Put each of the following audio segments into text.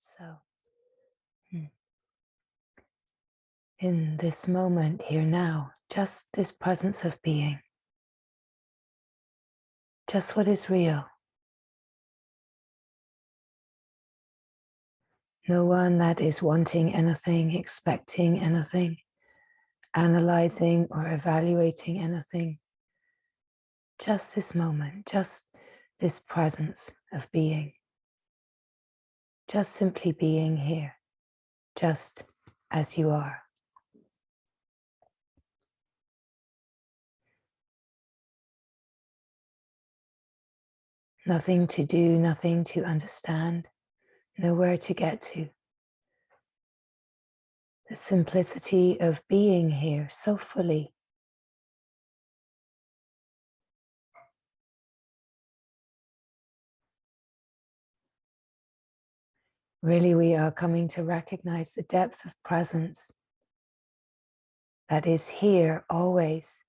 So, in this moment here now, just this presence of being, just what is real. No one that is wanting anything, expecting anything, analyzing or evaluating anything. Just this moment, just this presence of being. Just simply being here, just as you are. Nothing to do, nothing to understand, nowhere to get to. The simplicity of being here so fully. Really, we are coming to recognize the depth of presence that is here always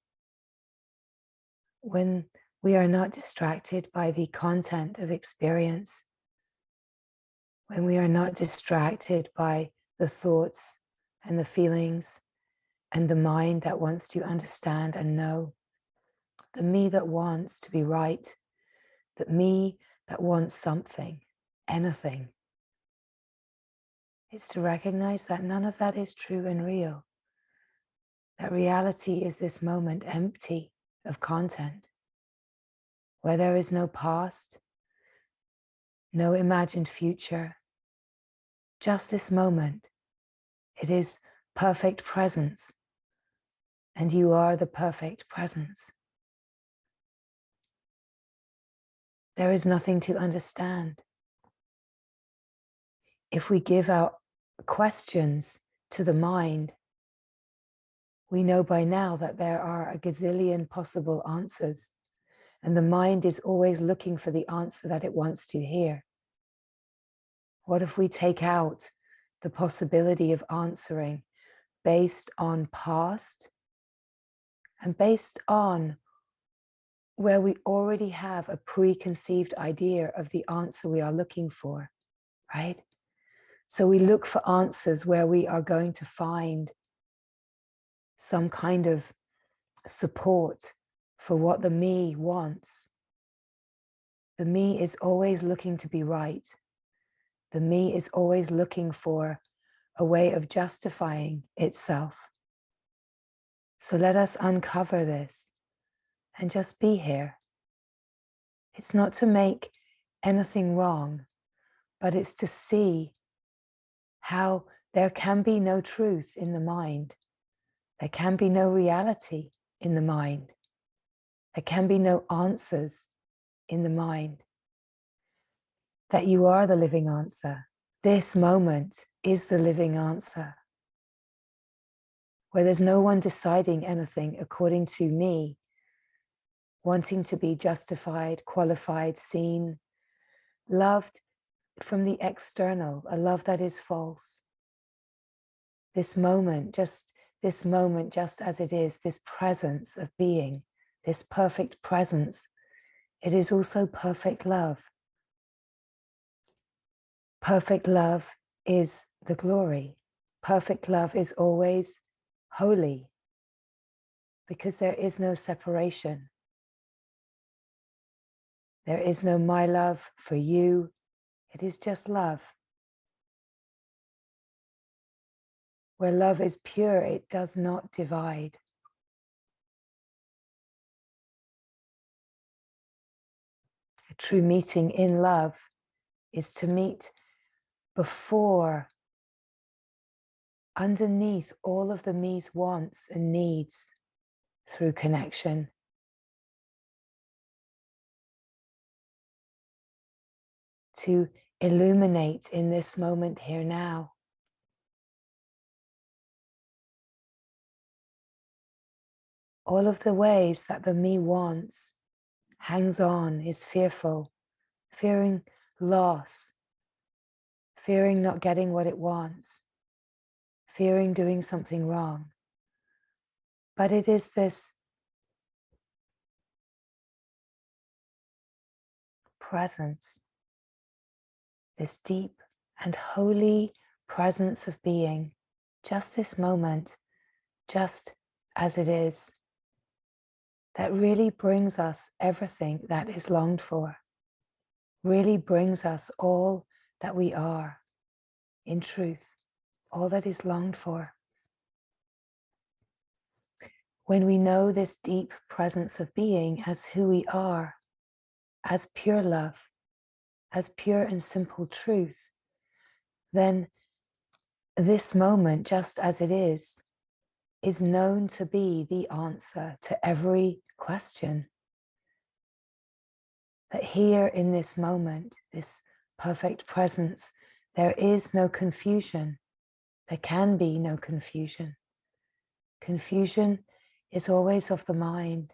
when we are not distracted by the content of experience, when we are not distracted by the thoughts and the feelings and the mind that wants to understand and know, the me that wants to be right, the me that wants something, anything. It's to recognize that none of that is true and real. That reality is this moment empty of content, where there is no past, no imagined future, just this moment. It is perfect presence, and you are the perfect presence. There is nothing to understand. If we give our questions to the mind, we know by now that there are a gazillion possible answers, and the mind is always looking for the answer that it wants to hear. What if we take out the possibility of answering based on past and based on where we already have a preconceived idea of the answer we are looking for, right? So we look for answers where we are going to find some kind of support for what the me wants. The me is always looking to be right. The me is always looking for a way of justifying itself. So let us uncover this and just be here. It's not to make anything wrong, but it's to see how there can be no truth in the mind. There can be no reality in the mind. There can be no answers in the mind. That you are the living answer. This moment is the living answer. Where there's no one deciding anything according to me, wanting to be justified, qualified, seen, loved from the external, a love that is false. This moment just as it is, this presence of being, this perfect presence, it is also perfect love. Perfect love is the glory. Perfect love is always holy because there is no separation. There is no my love for you. It is just love. Where love is pure, it does not divide. A true meeting in love is to meet before, underneath all of the me's wants and needs through connection. To illuminate in this moment here now. All of the ways that the me wants, hangs on, is fearful, fearing loss, fearing not getting what it wants, fearing doing something wrong. But it is this presence, this deep and holy presence of being, just this moment, just as it is, that really brings us everything that is longed for, really brings us all that we are, in truth, all that is longed for. When we know this deep presence of being as who we are, as pure love, as pure and simple truth, then this moment, just as it is known to be the answer to every question. That here in this moment, this perfect presence, there is no confusion. There can be no confusion. Confusion is always of the mind.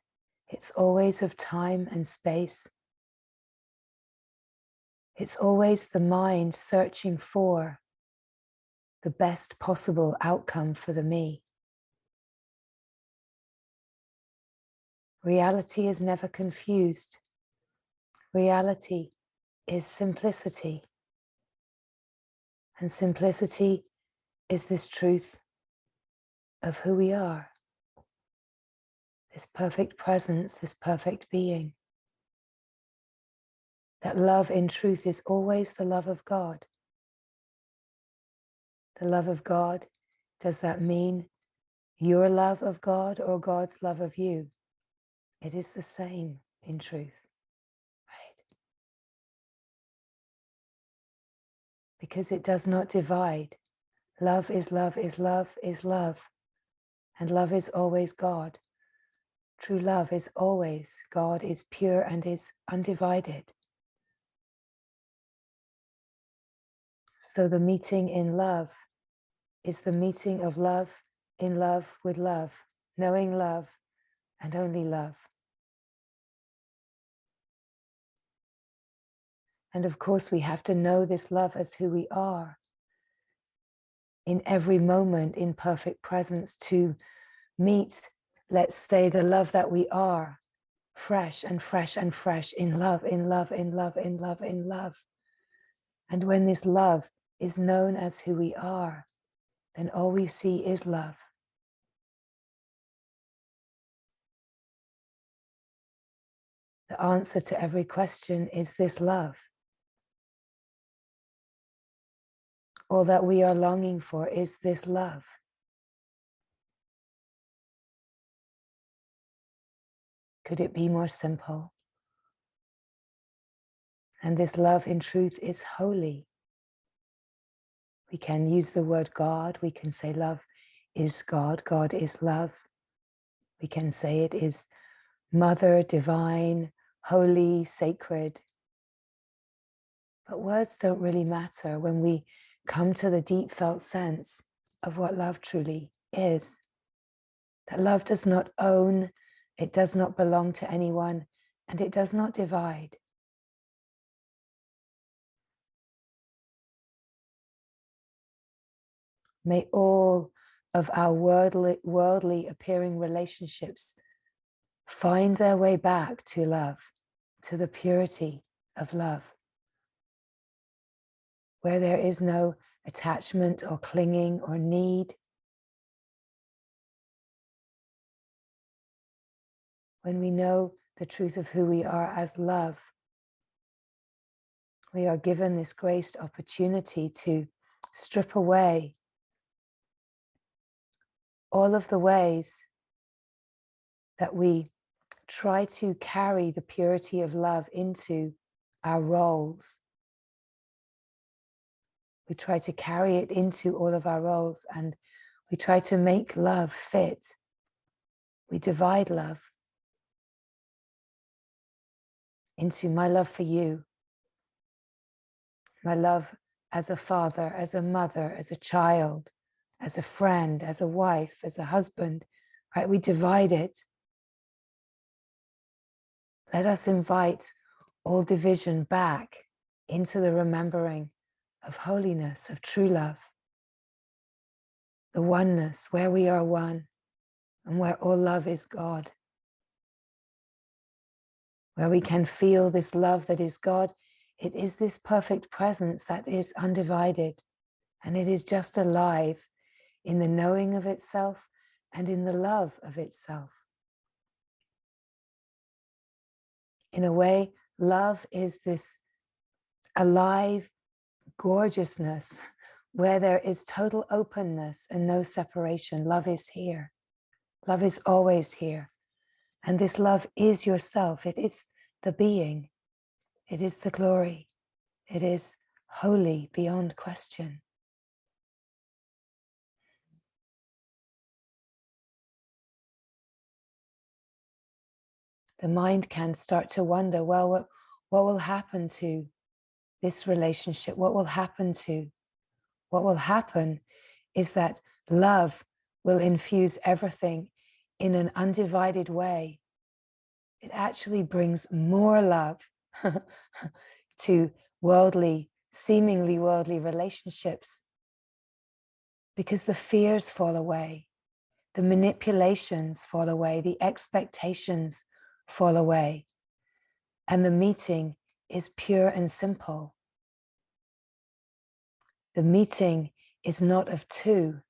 It's always of time and space. It's always the mind searching for the best possible outcome for the me. Reality is never confused. Reality is simplicity. And simplicity is this truth of who we are. This perfect presence, this perfect being. That love in truth is always the love of God. The love of God, does that mean your love of God or God's love of you? It is the same in truth, right? Because it does not divide. Love is love is love is love. And love is always God. True love is always God, is pure and is undivided. So the meeting in love is the meeting of love in love with love, knowing love and only love. And of course, we have to know this love as who we are in every moment in perfect presence to meet, let's say, the love that we are, fresh and fresh and fresh in love, in love, in love, in love, in love. And when this love is known as who we are, then all we see is love. The answer to every question is this love. All that we are longing for is this love. Could it be more simple? And this love in truth is holy. We can use the word God. We can say love is God. God is love. We can say it is mother, divine, holy, sacred. But words don't really matter when we come to the deep felt sense of what love truly is. That love does not own, it does not belong to anyone, and it does not divide. May all of our worldly appearing relationships find their way back to love, to the purity of love, where there is no attachment or clinging or need. When we know the truth of who we are as love, we are given this graced opportunity to strip away all of the ways that we try to carry the purity of love into our roles. We try to carry it into all of our roles and we try to make love fit. We divide love into my love for you, my love as a father, as a mother, as a child, as a friend, as a wife, as a husband, right? We divide it. Let us invite all division back into the remembering of holiness, of true love, the oneness, where we are one and where all love is God, where we can feel this love that is God It is this perfect presence that is undivided, and it is just alive in the knowing of itself and in the love of itself. In a way, love is this alive gorgeousness where there is total openness and no separation. Love is here. Love is always here. And this love is yourself. It is the being. It is the glory. It is holy beyond question. The mind can start to wonder, well, what will happen to this relationship? What will happen is that love will infuse everything in an undivided way. It actually brings more love to seemingly worldly relationships, because the fears fall away, the manipulations fall away, the expectations fall away, and the meeting is pure and simple. The meeting is not of two.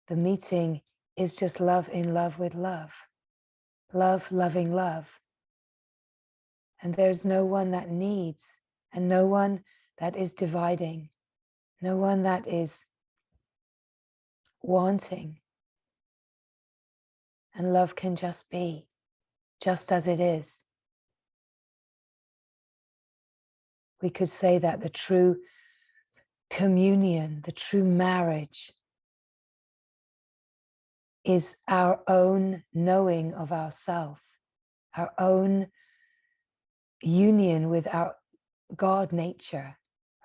The meeting is just love in love with love. Love loving love. And there's no one that needs, and no one that is dividing, no one that is wanting. And love can just be, just as it is. We could say that the true communion, the true marriage, is our own knowing of ourself, our own union with our God nature,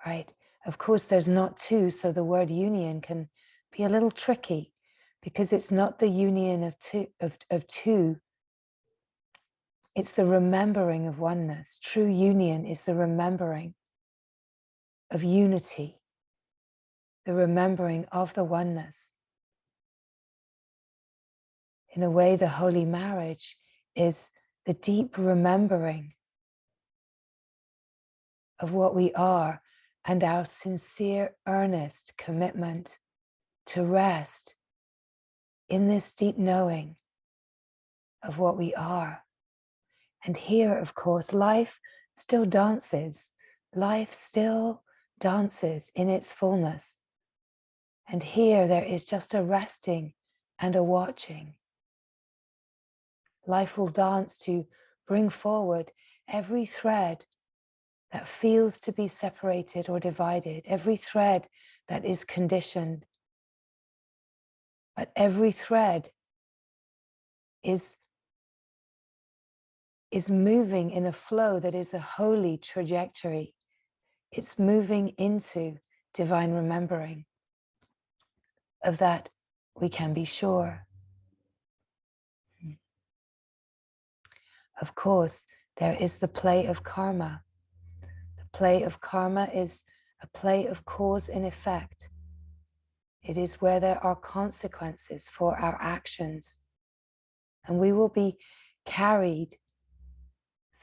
right? Of course, there's not two, so the word union can be a little tricky, because it's not the union of two. It's the remembering of oneness. True union is the remembering of unity, the remembering of the oneness. In a way, the holy marriage is the deep remembering of what we are and our sincere, earnest commitment to rest in this deep knowing of what we are. And here, of course, life still dances. Life still dances in its fullness. And here there is just a resting and a watching. Life will dance to bring forward every thread that feels to be separated or divided, every thread that is conditioned. But every thread is moving in a flow that is a holy trajectory. It's moving into divine remembering. Of that, we can be sure. Of course, there is the play of karma. The play of karma is a play of cause and effect. It is where there are consequences for our actions. And we will be carried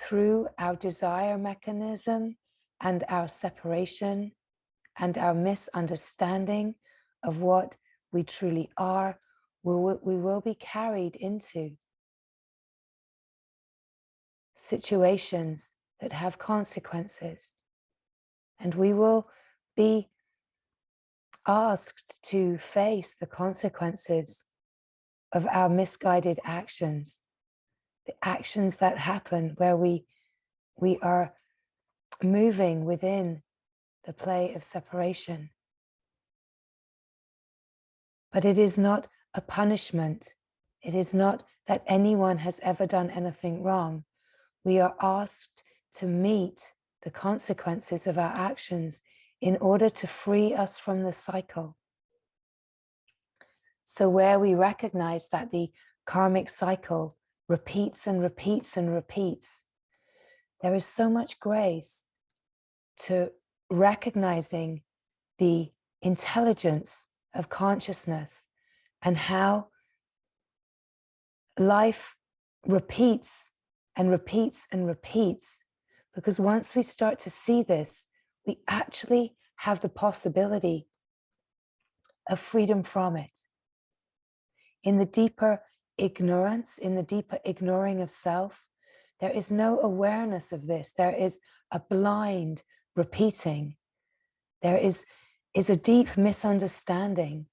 through our desire mechanism and our separation and our misunderstanding of what we truly are. We will be carried into situations that have consequences, and we will be asked to face the consequences of our misguided actions, the actions that happen where we are moving within the play of separation. But it is not a punishment. It is not that anyone has ever done anything wrong. We are asked to meet the consequences of our actions in order to free us from the cycle. So where we recognize that the karmic cycle repeats and repeats and repeats, there is so much grace to recognizing the intelligence of consciousness and how life repeats and repeats and repeats, Because once we start to see this, we actually have the possibility of freedom from it. In the deeper ignorance, in the deeper ignoring of self, there is no awareness of this. There is a blind repeating. There is a deep misunderstanding.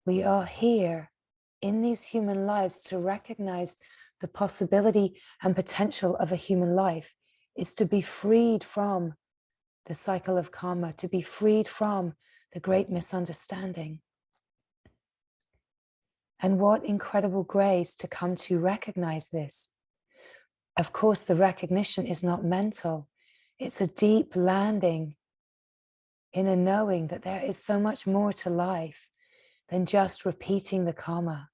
We are here in these human lives to recognize the possibility and potential of a human life is to be freed from the cycle of karma, to be freed from the great misunderstanding. And what incredible grace to come to recognize this. Of course, the recognition is not mental. It's a deep landing in a knowing that there is so much more to life than just repeating the karma.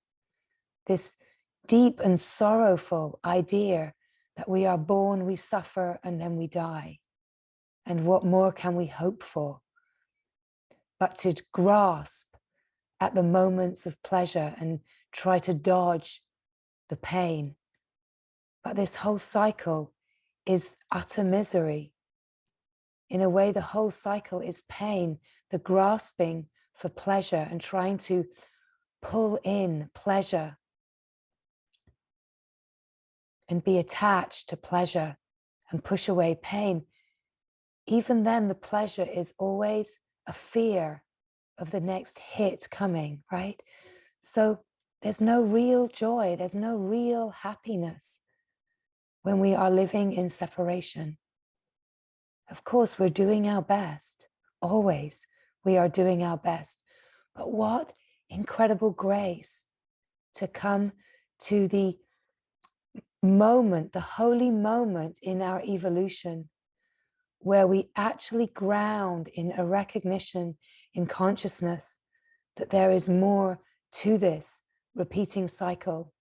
This deep and sorrowful idea that we are born, we suffer, and then we die. And what more can we hope for? But to grasp at the moments of pleasure and try to dodge the pain. But this whole cycle is utter misery. In a way, the whole cycle is pain, the grasping for pleasure and trying to pull in pleasure and be attached to pleasure and push away pain. Even then, the pleasure is always a fear of the next hit coming, right? So there's no real joy, there's no real happiness when we are living in separation. Of course, we're doing our best. Always, we are doing our best. But what incredible grace to come to the moment, the holy moment in our evolution, where we actually ground in a recognition, in consciousness, that there is more to this repeating cycle.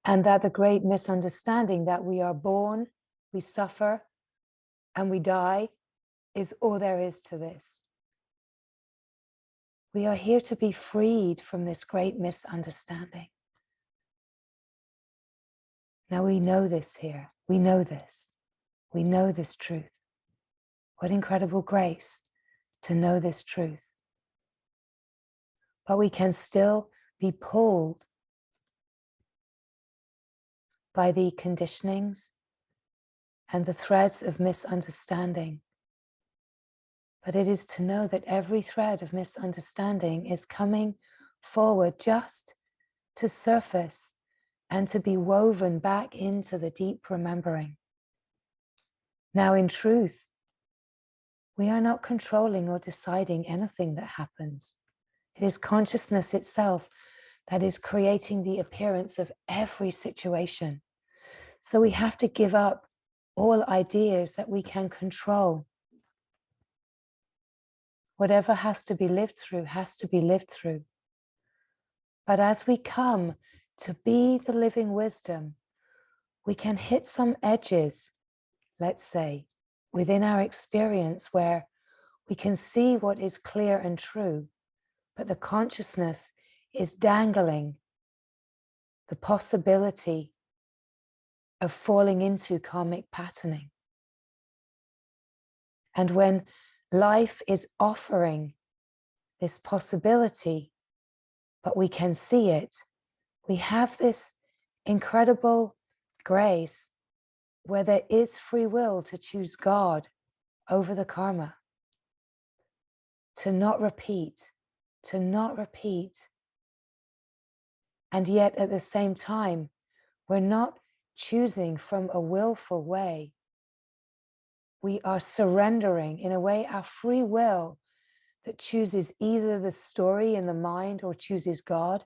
And that the great misunderstanding that we are born, we suffer, and we die is all there is to this. We are here to be freed from this great misunderstanding. Now we know this here. We know this. We know this truth. What incredible grace to know this truth. But we can still be pulled by the conditionings and the threads of misunderstanding. But it is to know that every thread of misunderstanding is coming forward just to surface and to be woven back into the deep remembering. Now, in truth, we are not controlling or deciding anything that happens. It is consciousness itself that is creating the appearance of every situation. So we have to give up all ideas that we can control. Whatever has to be lived through has to be lived through. But as we come to be the living wisdom, we can hit some edges, let's say, within our experience where we can see what is clear and true, but the consciousness is dangling the possibility of falling into karmic patterning. And when life is offering this possibility, but we can see it, we have this incredible grace where there is free will to choose God over the karma, to not repeat, to not repeat. And yet at the same time, we're not choosing from a willful way. We are surrendering, in a way, our free will that chooses either the story in the mind or chooses God.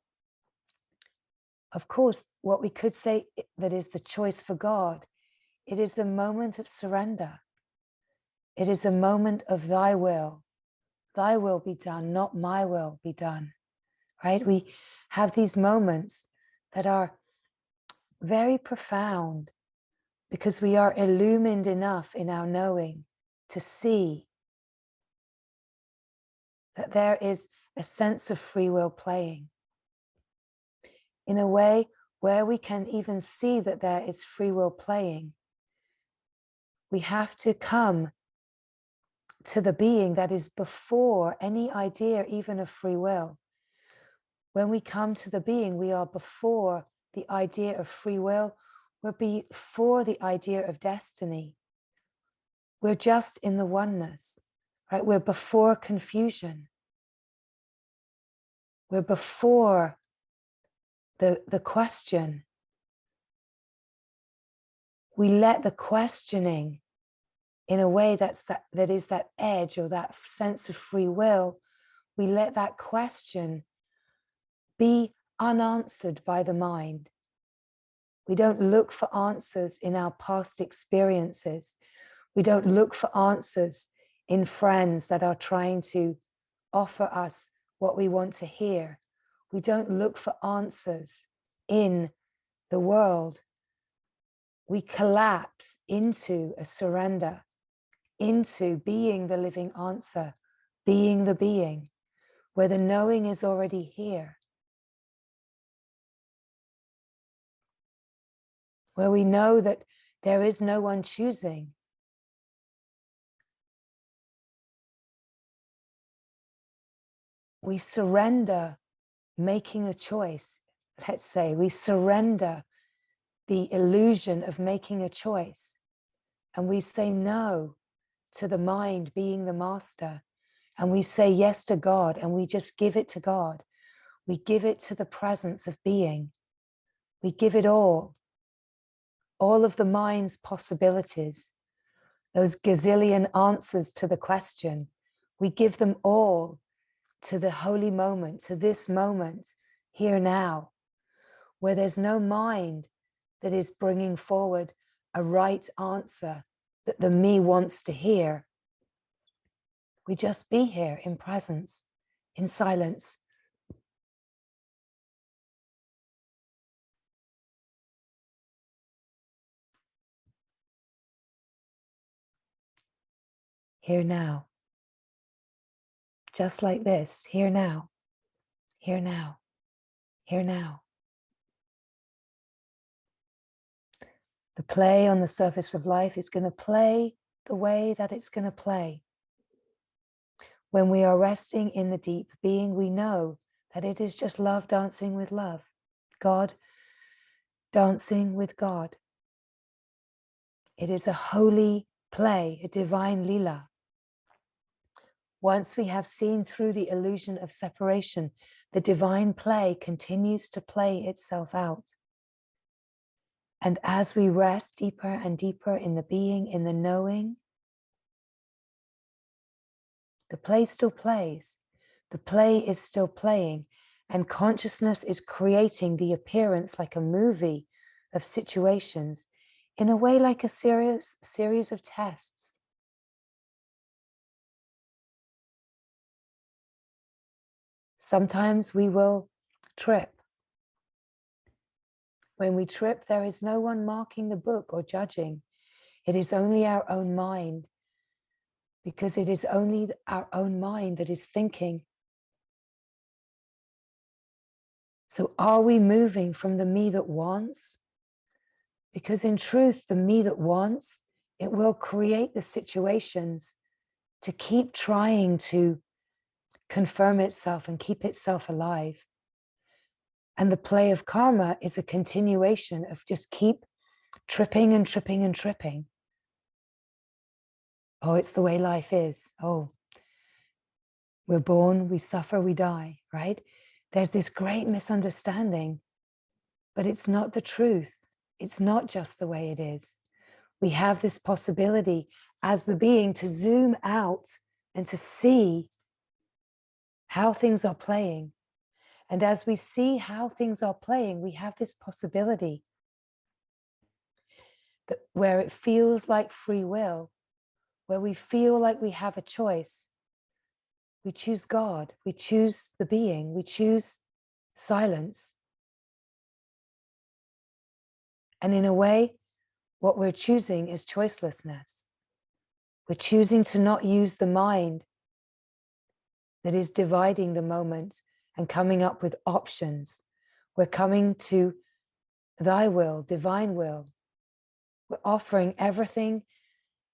Of course, what we could say that is the choice for God, it is a moment of surrender. It is a moment of thy will be done, not my will be done, right? We have these moments that are very profound because we are illumined enough in our knowing to see that there is a sense of free will playing in a way where we can even see that there is free will playing. We have to come to the being that is before any idea even of free will. When we come to the being, we are before the idea of free will. We're before the idea of destiny. We're just in the oneness, right? We're before confusion. We're before the question. We let the questioning, in a way that is that edge or that sense of free will, we let that question be unanswered by the mind. We don't look for answers in our past experiences. We don't look for answers in friends that are trying to offer us what we want to hear. We don't look for answers in the world. We collapse into a surrender, into being the living answer, being the being, where the knowing is already here, where we know that there is no one choosing. We surrender making a choice. Let's say we surrender the illusion of making a choice, and we say no to the mind being the master, and we say yes to God, and we just give it to God. We give it to the presence of being. We give it all of the mind's possibilities, those gazillion answers to the question. We give them all to the holy moment, to this moment, here now, where there's no mind that is bringing forward a right answer that the me wants to hear. We just be here in presence, in silence. Here now. Just like this, here now, here now, here now. The play on the surface of life is going to play the way that it's going to play. When we are resting in the deep being, we know that it is just love dancing with love, God dancing with God. It is a holy play, a divine lila. Once we have seen through the illusion of separation, the divine play continues to play itself out. And as we rest deeper and deeper in the being, in the knowing, the play still plays. The play is still playing, and consciousness is creating the appearance like a movie of situations, in a way like a series of tests. Sometimes we will trip. When we trip, there is no one marking the book or judging. It is only our own mind, because it is only our own mind that is thinking. So are we moving from the me that wants? Because in truth, the me that wants, it will create the situations to keep trying to confirm itself and keep itself alive. And the play of karma is a continuation of just keep tripping and tripping and tripping. Oh, it's the way life is. Oh, we're born, we suffer, we die, right? There's this great misunderstanding, but it's not the truth. It's not just the way it is. We have this possibility as the being to zoom out and to see how things are playing. And as we see how things are playing, we have this possibility that where it feels like free will, where we feel like we have a choice, we choose God, we choose the being, we choose silence. And in a way, what we're choosing is choicelessness. We're choosing to not use the mind that is dividing the moment and coming up with options. We're coming to thy will, divine will. We're offering everything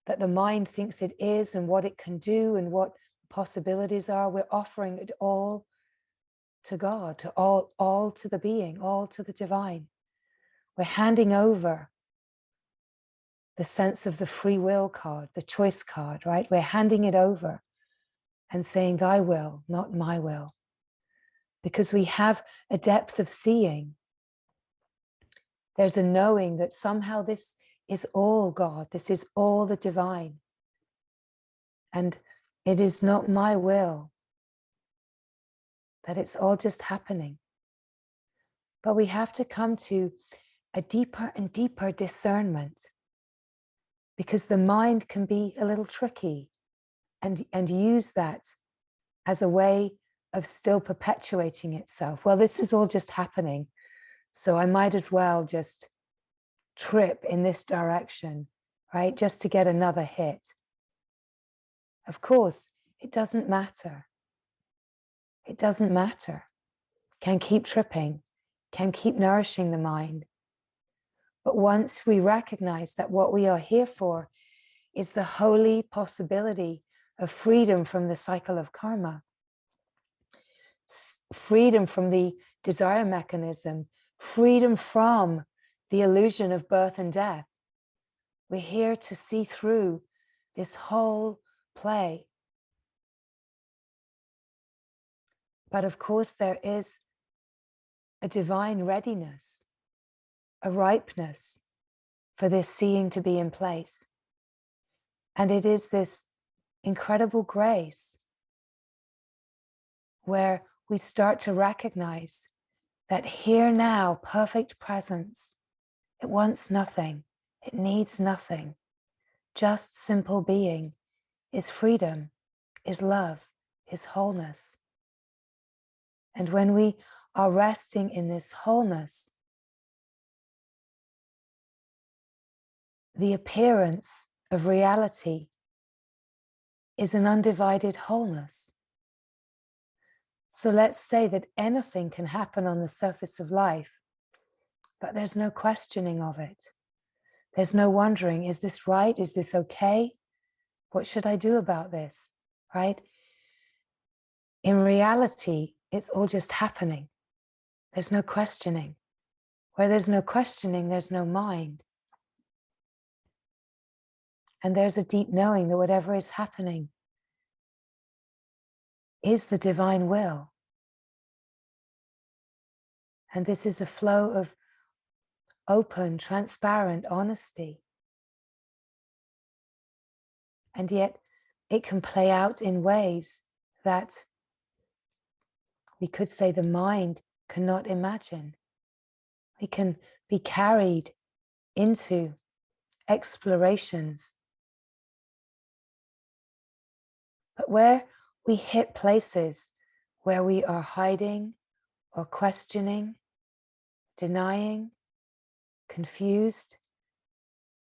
that the mind thinks it is and what it can do and what possibilities are. We're offering it all to God, to all to the being, all to the divine. We're handing over the sense of the free will card, the choice card, right? We're handing it over and saying, thy will, not my will. Because we have a depth of seeing. There's a knowing that somehow this is all God, this is all the divine. And it is not my will, that it's all just happening. But we have to come to a deeper and deeper discernment, because the mind can be a little tricky and use that as a way of still perpetuating itself. Well, this is all just happening, so I might as well just trip in this direction, right? Just to get another hit. Of course, it doesn't matter. It doesn't matter. Can keep tripping, can keep nourishing the mind. But once we recognize that what we are here for is the holy possibility of freedom from the cycle of karma, freedom from the desire mechanism, freedom from the illusion of birth and death. We're here to see through this whole play. But of course, there is a divine readiness, a ripeness for this seeing to be in place. And it is this incredible grace where we start to recognize that here now, perfect presence, it wants nothing, it needs nothing. Just simple being is freedom, is love, is wholeness. And when we are resting in this wholeness, the appearance of reality is an undivided wholeness. So let's say that anything can happen on the surface of life, but there's no questioning of it. There's no wondering, is this right? Is this okay? What should I do about this, right? In reality, it's all just happening. There's no questioning. Where there's no questioning, there's no mind. And there's a deep knowing that whatever is happening is the divine will. And this is a flow of open, transparent honesty. And yet it can play out in ways that we could say the mind cannot imagine. We can be carried into explorations. But where we hit places where we are hiding or questioning, denying, confused,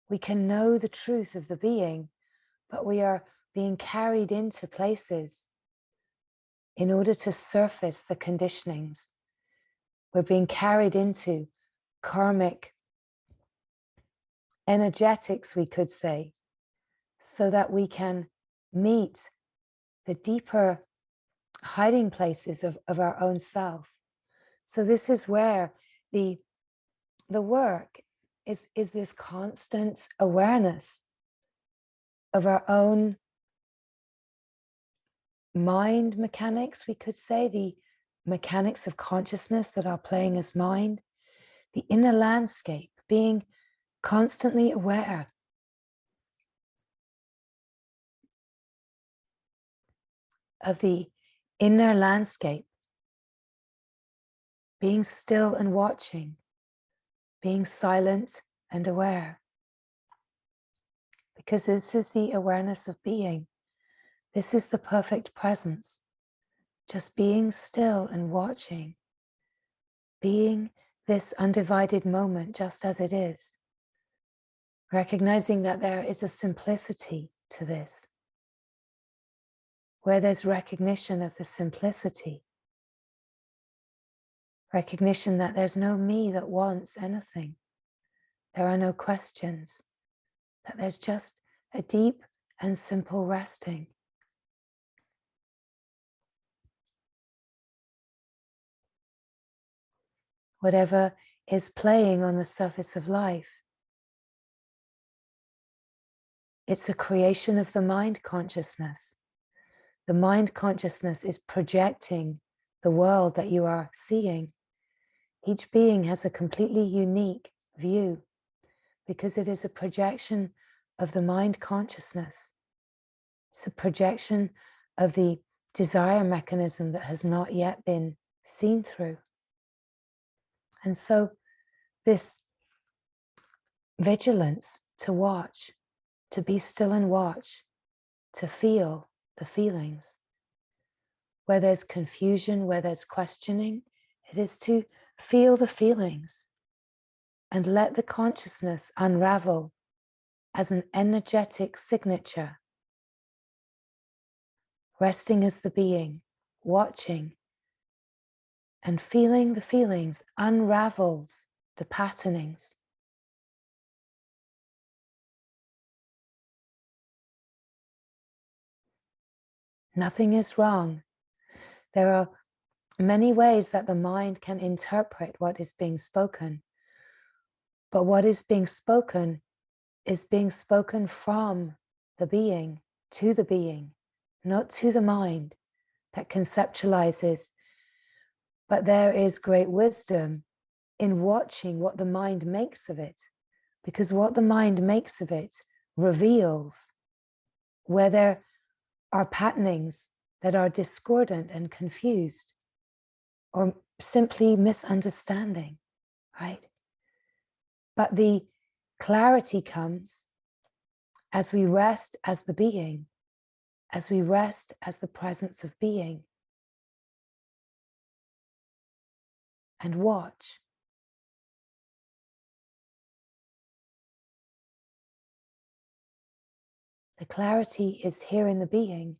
we can know the truth of the being, but we are being carried into places in order to surface the conditionings. We're being carried into karmic energetics, we could say, so that we can meet the deeper hiding places of our own self. So this is where the work is this constant awareness of our own mind mechanics, we could say, the mechanics of consciousness that are playing as mind, the inner landscape, being constantly aware of the inner landscape, being still and watching, being silent and aware. Because this is the awareness of being. This is the perfect presence. Just being still and watching, being this undivided moment just as it is. Recognizing that there is a simplicity to this. where there's recognition of the simplicity, recognition that there's no me that wants anything, there are no questions, that there's just a deep and simple resting. Whatever is playing on the surface of life, it's a creation of the mind consciousness. The mind consciousness is projecting the world that you are seeing. Each being has a completely unique view because it is a projection of the mind consciousness. It's a projection of the desire mechanism that has not yet been seen through. And so this vigilance to watch, to be still and watch, to feel the feelings. Where there's confusion, where there's questioning, it is to feel the feelings and let the consciousness unravel as an energetic signature. Resting as the being, watching and feeling the feelings unravels the patternings. Nothing is wrong. There are many ways that the mind can interpret what is being spoken, but what is being spoken from the being to the being, not to the mind that conceptualizes. But there is great wisdom in watching what the mind makes of it, because what the mind makes of it reveals where there are patternings that are discordant and confused or simply misunderstanding, right? But the clarity comes as we rest as the being, as we rest as the presence of being and watch. The clarity is here in the being.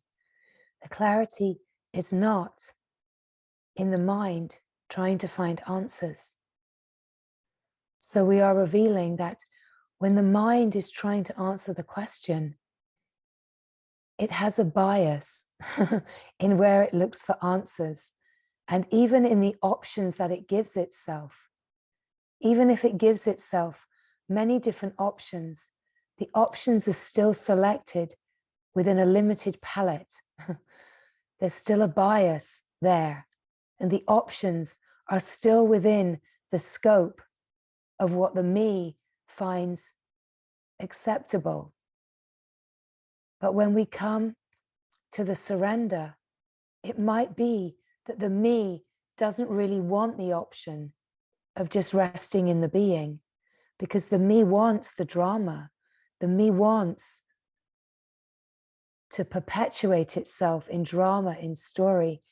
The clarity is not in the mind trying to find answers. So we are revealing that when the mind is trying to answer the question, it has a bias in where it looks for answers, and even in the options that it gives itself. Even if it gives itself many different options, the options are still selected within a limited palette. There's still a bias there, and the options are still within the scope of what the me finds acceptable. But when we come to the surrender, it might be that the me doesn't really want the option of just resting in the being, because the me wants the drama. The me wants to perpetuate itself in drama, in story.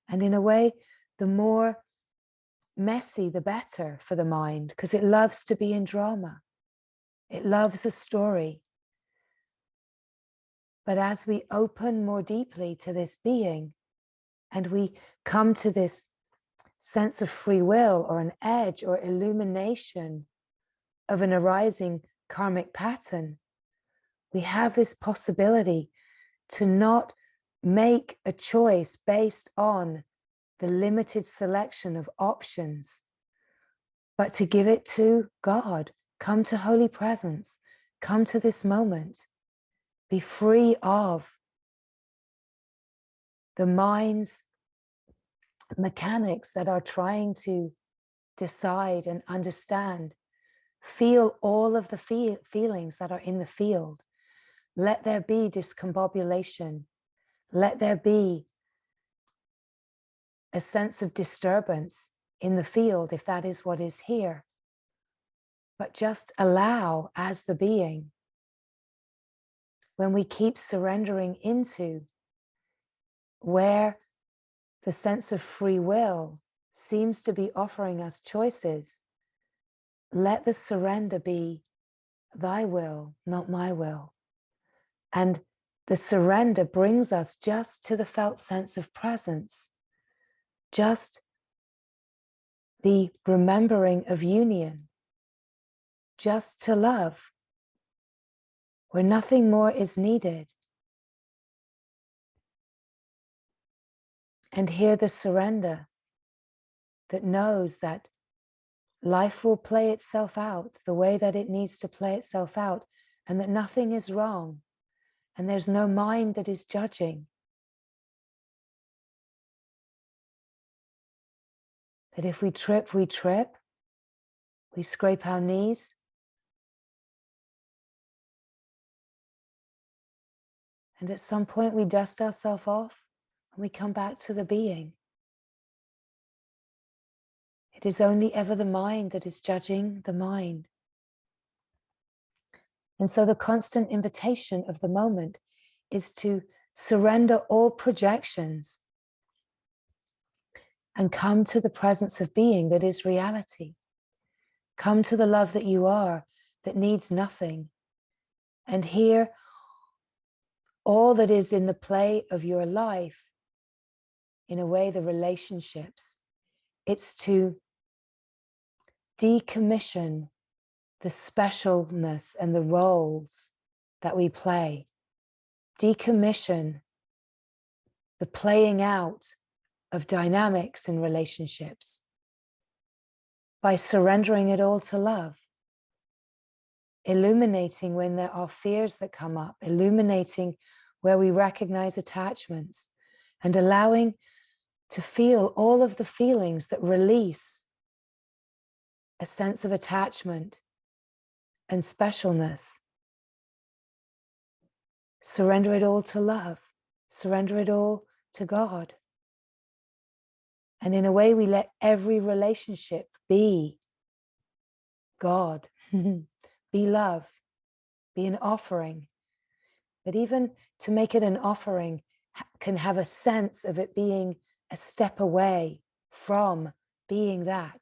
And in a way, the more messy, the better for the mind, because it loves to be in drama. It loves a story. But as we open more deeply to this being, and we come to this sense of free will or an edge or illumination of an arising karmic pattern, we have this possibility to not make a choice based on the limited selection of options, but to give it to God. Come to holy presence, come to this moment, be free of the mind's mechanics that are trying to decide and understand. Feel all of the feelings that are in the field. Let there be discombobulation. Let there be a sense of disturbance in the field, if that is what is here. But just allow as the being, when we keep surrendering into where the sense of free will seems to be offering us choices, let the surrender be thy will, not my will. And The surrender brings us just to the felt sense of presence, just the remembering of union, just to love, where nothing more is needed. And hear the surrender that knows that life will play itself out the way that it needs to play itself out, and that nothing is wrong, and there's no mind that is judging. That if we trip, we trip, we scrape our knees, and at some point we dust ourselves off and we come back to the being. It is only ever the mind that is judging the mind. And so the constant invitation of the moment is to surrender all projections and come to the presence of being that is reality. Come to the love that you are, that needs nothing. And hear all that is in the play of your life, in a way, the relationships. It's to decommission the specialness and the roles that we play. Decommission the playing out of dynamics in relationships by surrendering it all to love. Illuminating when there are fears that come up, illuminating where we recognize attachments, and allowing to feel all of the feelings that release a sense of attachment and specialness. Surrender it all to love. Surrender it all to God. And in a way, we let every relationship be God, be love, be an offering. But even to make it an offering can have a sense of it being a step away from being that.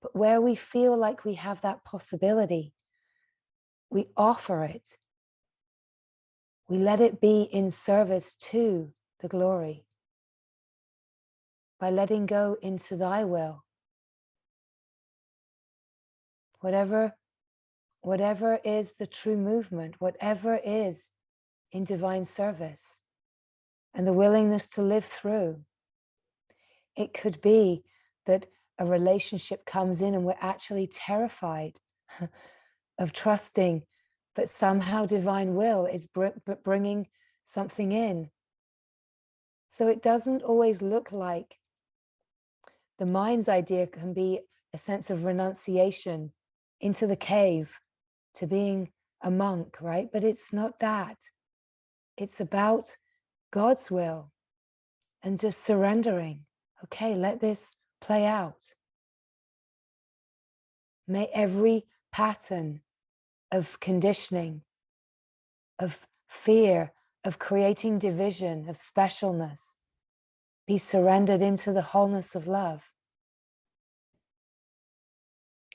But where we feel like we have that possibility, we offer it. We let it be in service to the glory by letting go into thy will. Whatever is the true movement, whatever is in divine service, and the willingness to live through. It could be that a relationship comes in and we're actually terrified of trusting, but somehow divine will is bringing something in. So it doesn't always look like the mind's idea can be a sense of renunciation into the cave to being a monk, right? But it's not that. It's about God's will and just surrendering. Okay, let this play out. May every pattern of conditioning, of fear, of creating division, of specialness, be surrendered into the wholeness of love.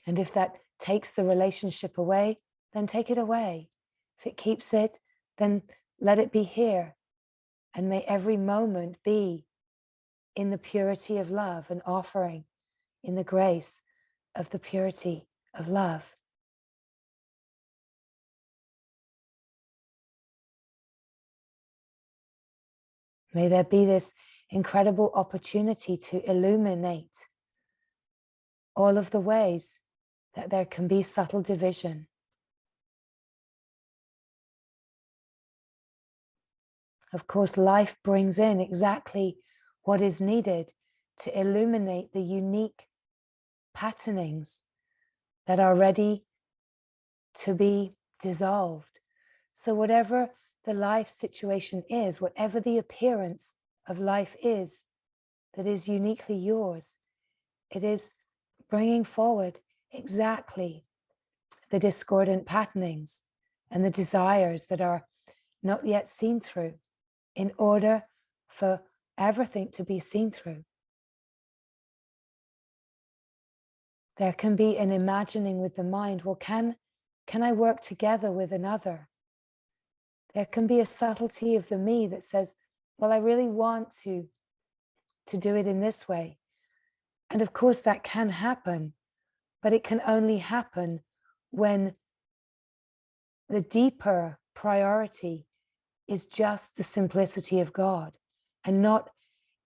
And if that takes the relationship away, then take it away. If it keeps it, then let it be here. And may every moment be in the purity of love, and offering in the grace of the purity of love. May there be this incredible opportunity to illuminate all of the ways that there can be subtle division. Of course, life brings in exactly what is needed to illuminate the unique patternings that are ready to be dissolved. So whatever the life situation is, whatever the appearance of life is that is uniquely yours, it is bringing forward exactly the discordant patternings and the desires that are not yet seen through, in order for everything to be seen through. There can be an imagining with the mind, well, can I work together with another? There can be a subtlety of the me that says, well, I really want to do it in this way. And of course that can happen, but it can only happen when the deeper priority is just the simplicity of God and not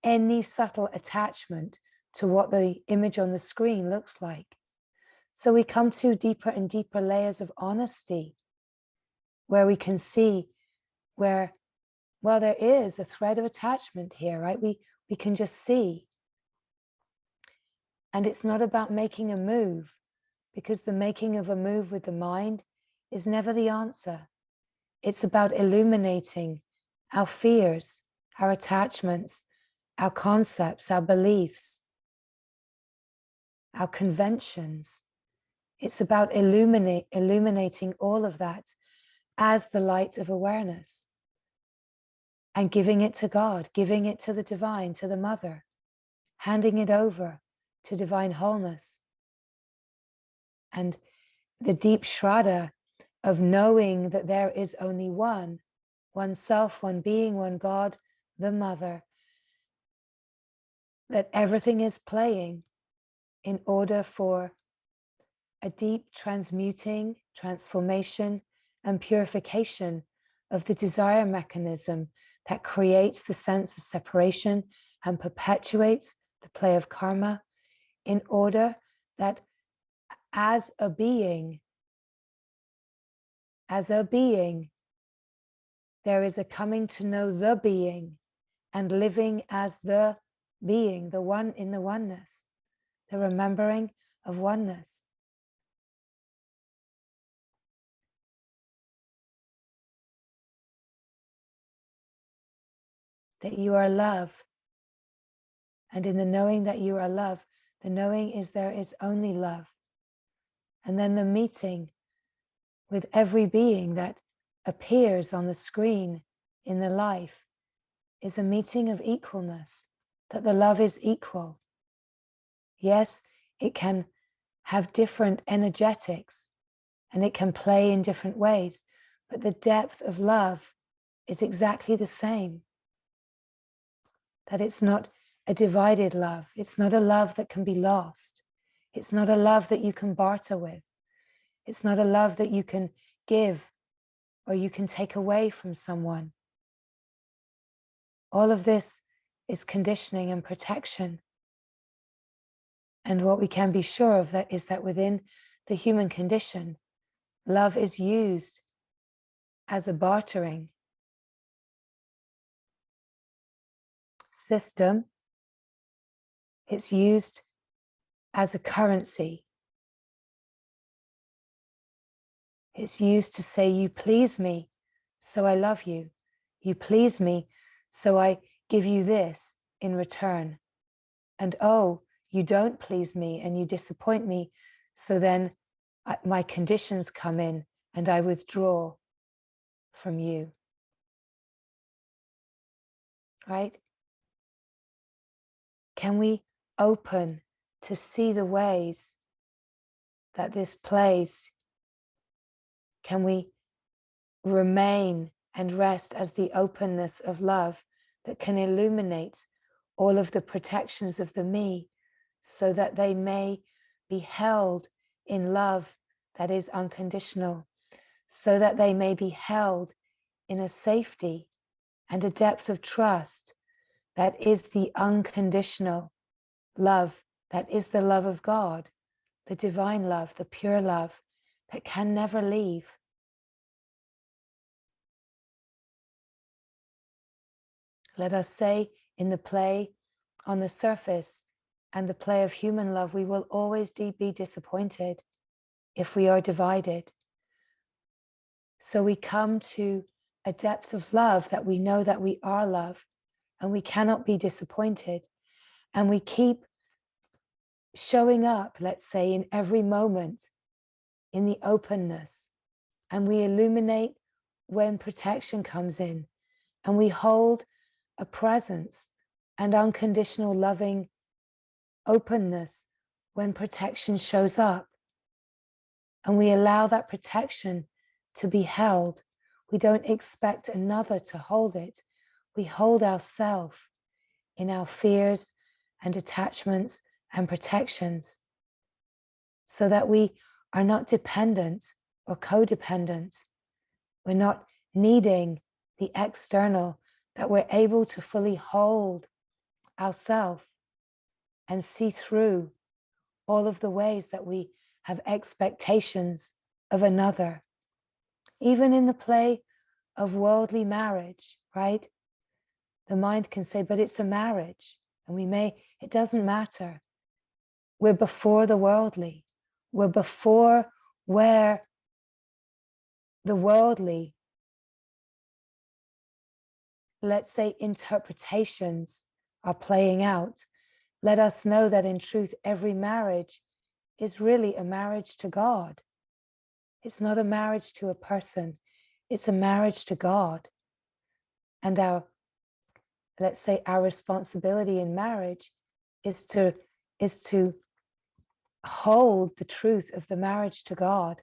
any subtle attachment to what the image on the screen looks like. So we come to deeper and deeper layers of honesty where we can see where, well, there is a thread of attachment here, right? We can just see. And it's not about making a move, because the making of a move with the mind is never the answer. It's about illuminating our fears, our attachments, our concepts, our beliefs, our conventions. It's about illuminating all of that as the light of awareness and giving it to God, giving it to the divine, to the mother, handing it over to divine wholeness. And the deep shraddha of knowing that there is only one self, one being, one God, the mother, that everything is playing in order for a deep transmuting, transformation, and purification of the desire mechanism that creates the sense of separation and perpetuates the play of karma, in order that as a being, there is a coming to know the being and living as the being, the one in the oneness, the remembering of oneness. That you are love. And in the knowing that you are love, the knowing is there is only love. And then the meeting with every being that appears on the screen in the life is a meeting of equalness, that the love is equal. Yes, it can have different energetics and it can play in different ways, but the depth of love is exactly the same. That it's not a divided love. It's not a love that can be lost. It's not a love that you can barter with. It's not a love that you can give or you can take away from someone. All of this is conditioning and protection. And what we can be sure of that is that within the human condition, love is used as a bartering system. It's used as a currency. It's used to say, you please me, so I love you. You please me, so I give you this in return. And oh, you don't please me and you disappoint me, so then my conditions come in and I withdraw from you. Right? Can we open to see the ways that this plays? Can we remain and rest as the openness of love that can illuminate all of the protections of the me, so that they may be held in love that is unconditional, so that they may be held in a safety and a depth of trust that is the unconditional love, that is the love of God, the divine love, the pure love that can never leave. Let us say in the play on the surface and the play of human love, we will always be disappointed if we are divided. So we come to a depth of love that we know that we are love and we cannot be disappointed. And we keep showing up, let's say, in every moment in the openness. And we illuminate when protection comes in. And we hold a presence and unconditional loving openness when protection shows up. And we allow that protection to be held We don't expect another to hold it. We hold ourselves in our fears and attachments and protections so that we are not dependent or codependent. We're not needing the external, that we're able to fully hold ourselves and see through all of the ways that we have expectations of another. Even in the play of worldly marriage, right? The mind can say, but it's a marriage. And it doesn't matter. We're before the worldly. We're before where the worldly, let's say, interpretations are playing out. Let us know that in truth, every marriage is really a marriage to God. It's not a marriage to a person. It's a marriage to God. And let's say our responsibility in marriage is to hold the truth of the marriage to God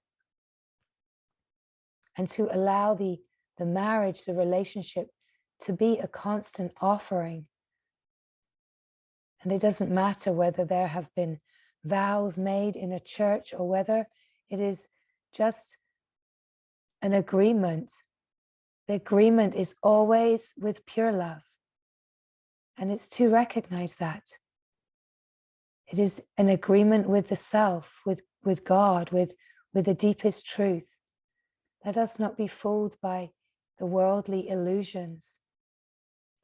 and to allow the marriage, the relationship, to be a constant offering. And it doesn't matter whether there have been vows made in a church or whether it is just an agreement. The agreement is always with pure love. And it's to recognize that. It is an agreement with the self, with God, with the deepest truth. Let us not be fooled by the worldly illusions.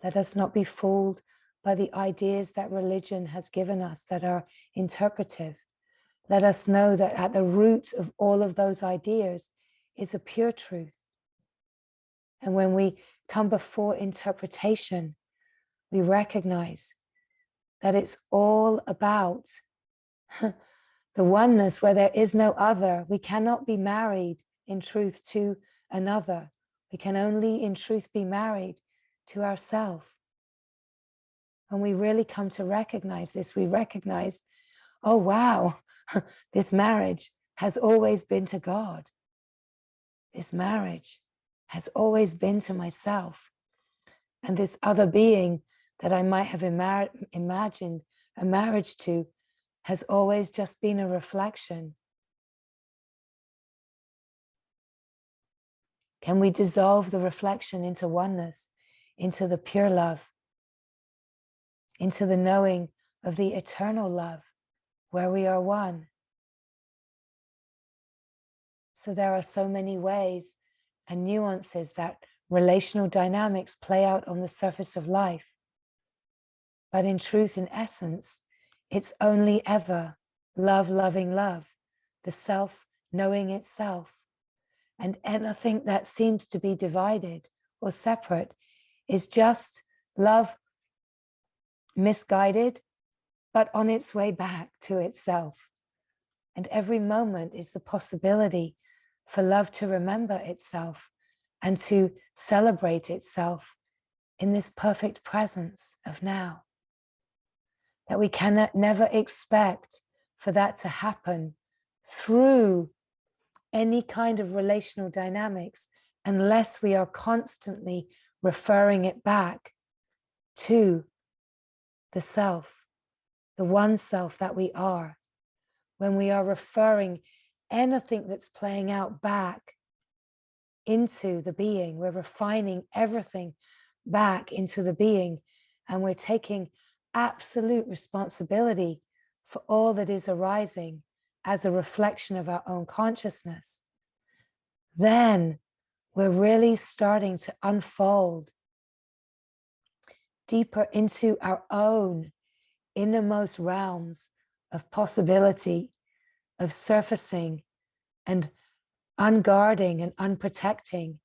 Let us not be fooled by the ideas that religion has given us that are interpretive. Let us know that at the root of all of those ideas is a pure truth. And when we come before interpretation, we recognize that it's all about the oneness where there is no other. We cannot be married in truth to another. We can only in truth be married to ourselves. When we really come to recognize this, we recognize, oh wow, this marriage has always been to God. This marriage has always been to myself. And this other being that I might have imagined a marriage to has always just been a reflection. Can we dissolve the reflection into oneness, into the pure love, into the knowing of the eternal love, where we are one? So there are so many ways and nuances that relational dynamics play out on the surface of life. But in truth, in essence, it's only ever love loving love, the self knowing itself. And anything that seems to be divided or separate is just love misguided, but on its way back to itself. And every moment is the possibility for love to remember itself and to celebrate itself in this perfect presence of now. That we cannot never expect for that to happen through any kind of relational dynamics unless we are constantly referring it back to the self, the one self that we are. When we are referring anything that's playing out back into the being, we're refining everything back into the being, and we're taking absolute responsibility for all that is arising as a reflection of our own consciousness. Then we're really starting to unfold deeper into our own innermost realms of possibility, of surfacing and unguarding and unprotecting,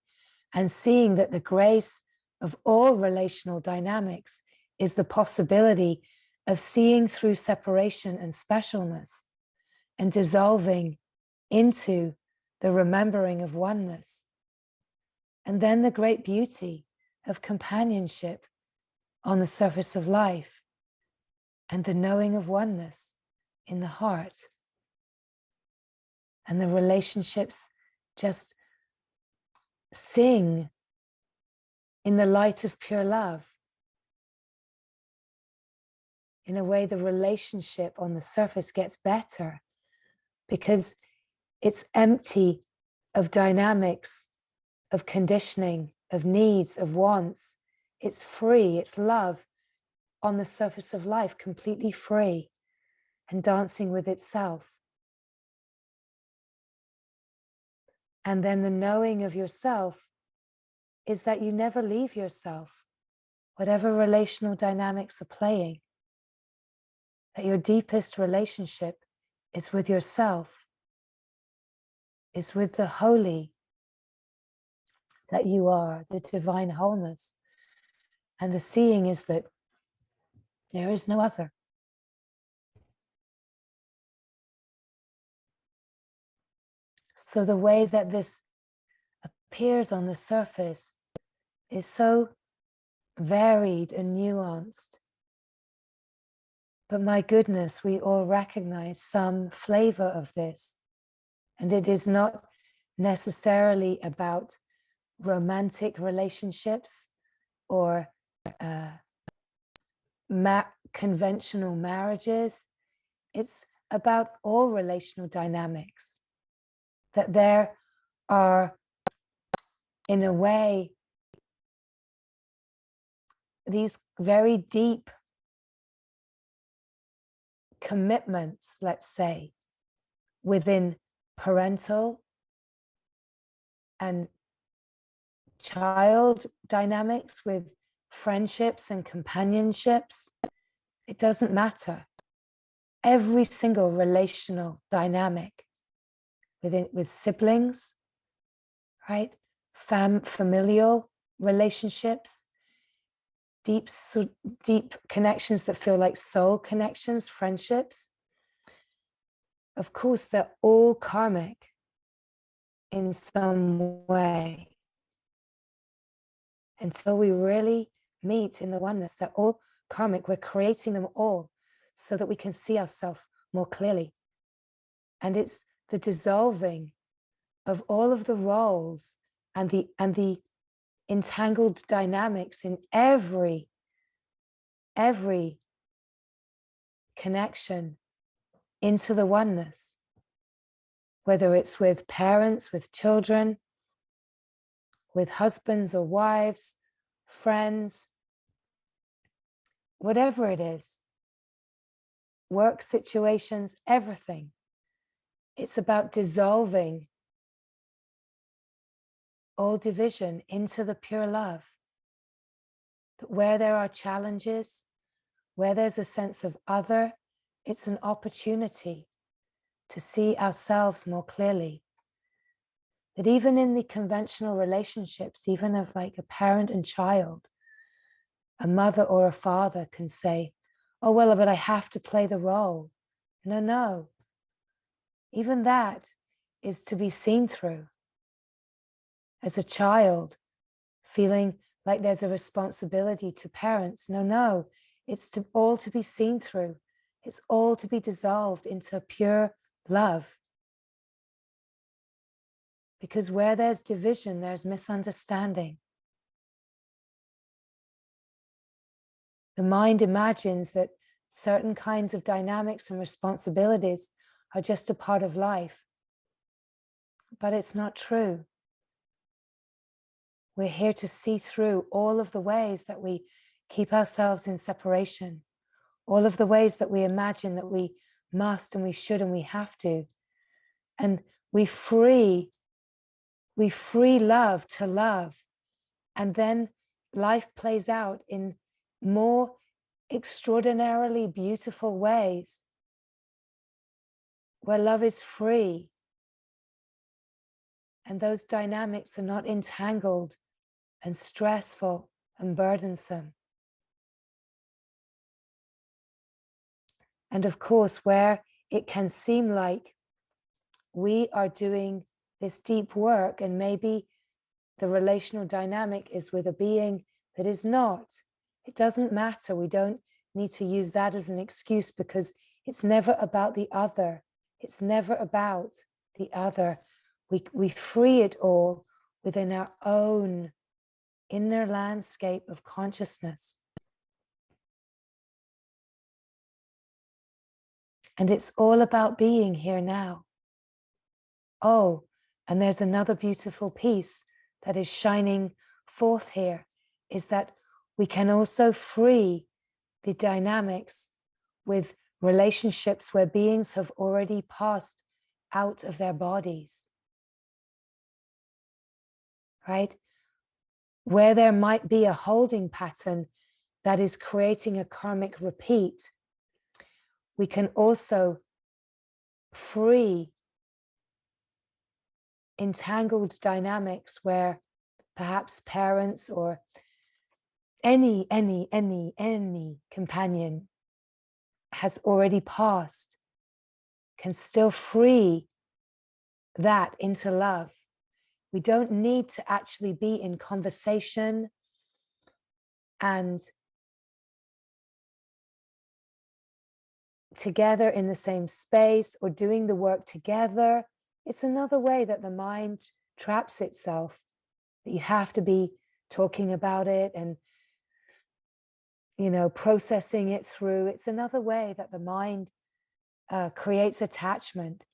and seeing that the grace of all relational dynamics is the possibility of seeing through separation and specialness and dissolving into the remembering of oneness. And then the great beauty of companionship on the surface of life and the knowing of oneness in the heart. And the relationships just sing in the light of pure love. In a way, the relationship on the surface gets better because it's empty of dynamics, of conditioning, of needs, of wants. It's free, it's love on the surface of life, completely free and dancing with itself. And then the knowing of yourself is that you never leave yourself, whatever relational dynamics are playing, that your deepest relationship is with yourself, is with the holy that you are, the divine wholeness. And the seeing is that there is no other. So the way that this appears on the surface is so varied and nuanced. But my goodness, we all recognize some flavor of this. And it is not necessarily about romantic relationships or conventional marriages. It's about all relational dynamics. That there are, in a way, these very deep commitments, let's say, within parental and child dynamics, with friendships and companionships. It doesn't matter. Every single relational dynamic with siblings, right? Familial relationships, deep connections that feel like soul connections, friendships. Of course, they're all karmic in some way. Until we really meet in the oneness, they're all karmic. We're creating them all so that we can see ourselves more clearly. And it's the dissolving of all of the roles and the entangled dynamics in every connection into the oneness, whether it's with parents, with children, with husbands or wives, friends, whatever it is, work situations, everything. It's about dissolving all division into the pure love. That where there are challenges, where there's a sense of other, it's an opportunity to see ourselves more clearly. That even in the conventional relationships, even of like a parent and child, a mother or a father can say, oh, well, but I have to play the role. No. Even that is to be seen through. As a child, feeling like there's a responsibility to parents. No, it's all to be seen through. It's all to be dissolved into pure love. Because where there's division, there's misunderstanding. The mind imagines that certain kinds of dynamics and responsibilities are just a part of life. But it's not true. We're here to see through all of the ways that we keep ourselves in separation, all of the ways that we imagine that we must and we should and we have to. And we free love to love. And then life plays out in more extraordinarily beautiful ways where love is free. And those dynamics are not entangled and stressful and burdensome. And of course, where it can seem like we are doing this deep work and maybe the relational dynamic is with a being that is not, it doesn't matter. We don't need to use that as an excuse because it's never about the other. It's never about the other. We free it all within our own inner landscape of consciousness. And it's all about being here now. Oh, and there's another beautiful piece that is shining forth here, is that we can also free the dynamics with relationships where beings have already passed out of their bodies, right? Where there might be a holding pattern that is creating a karmic repeat, we can also free entangled dynamics where perhaps parents or any companion has already passed, can still free that into love. We don't need to actually be in conversation and together in the same space or doing the work together. It's another way that the mind traps itself, that you have to be talking about it and, you know, processing it through. It's another way that the mind creates attachment.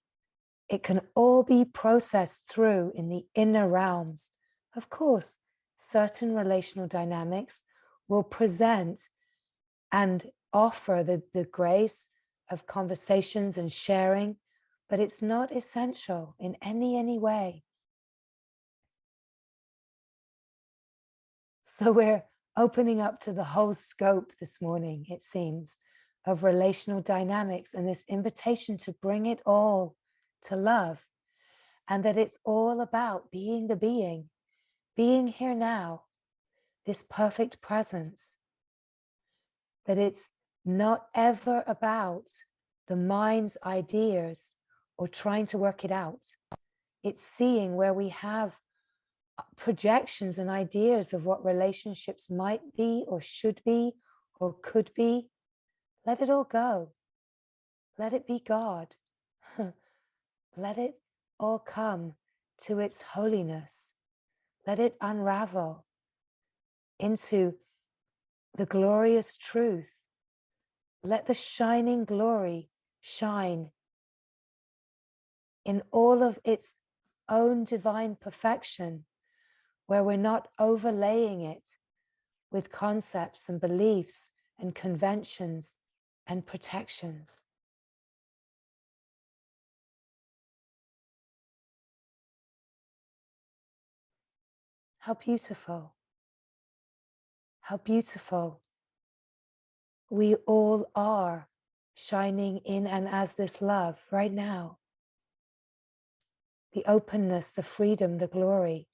It can all be processed through in the inner realms. Of course, certain relational dynamics will present and offer the grace of conversations and sharing, but it's not essential in any way. So we're opening up to the whole scope this morning, it seems, of relational dynamics and this invitation to bring it all to love, and that it's all about being the being here now, this perfect presence, that it's not ever about the mind's ideas or trying to work it out. It's seeing where we have projections and ideas of what relationships might be or should be or could be. Let it all go. Let it be God. Let it all come to its holiness. Let it unravel into the glorious truth. Let the shining glory shine in all of its own divine perfection, where we're not overlaying it with concepts and beliefs and conventions and protections. How beautiful. How beautiful. We all are shining in and as this love right now. The openness, the freedom, the glory.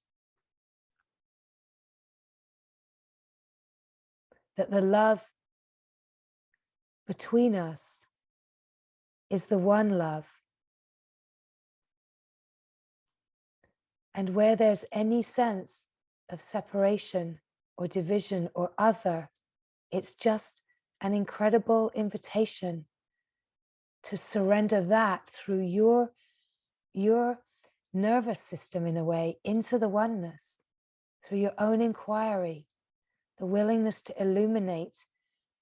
That the love between us is the one love. And where there's any sense of separation or division or other, it's just an incredible invitation to surrender that through your nervous system in a way into the oneness, through your own inquiry, the willingness to illuminate